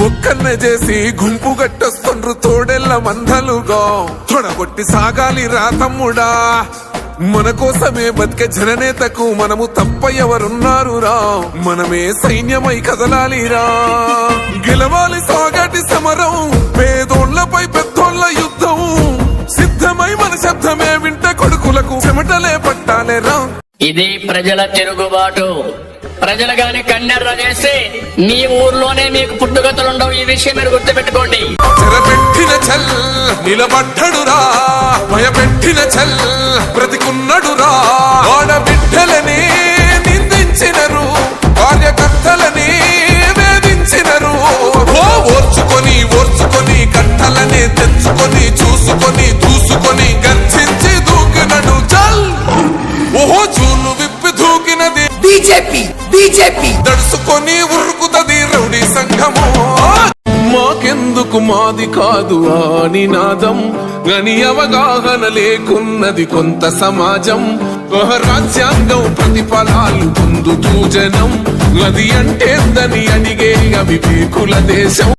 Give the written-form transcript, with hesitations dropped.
ఒక్కన్నే చేసి గుంపు గట్టొస్తుండ్రు తోడెల్ల మందలుగా తొడగొట్టి సాగాలి రా తమ్ముడా మన కోసమే బతికే జననేతకు మనము తప్ప ఎవరున్నారు రా మనమే సైన్యమై కదలాలిరా గెలవాలి సాగటి సమరం పేదోళ్లపై పెద్దోళ్ల యుద్ధం సిద్ధమై మన శబ్దమే వింట కొడుకులకు చెమటలే పట్టాలేరా ఇది ప్రజల తిరుగుబాటు ప్రజలు గాని కన్నెర్ర చేసి మీ ఊర్లోనే మీకు పుట్టుగతులుండవు ఈ విషయం మీరు గుర్తుపెట్టుకోండి చెరపెట్టిన చల్ నిలబడ్డడురా భయపెట్టిన చల్ బ్రతికున్నడురా ఆడబిడ్డలని నిందించినరు కార్యకర్తలని వేధించినరు ఓర్చుకొని కట్టలని తెచ్చుకొని చూసుకొని దూసుకొని గర్జించి దూకినడు చల్ ఓహో చూలు విప్పి దూకినది బీజేపీ దడుసుకొని ఉరుకుతది రౌడీ సంఘము మాకెందుకు మాది కాదు ఆ నినాదం గని అవగాహన లేకున్నది కొంత సమాజం రాజ్యాంగం ప్రతిఫలాలు పొందుతూ జనం అది అంటేందని అడిగే అవివేకుల దేశం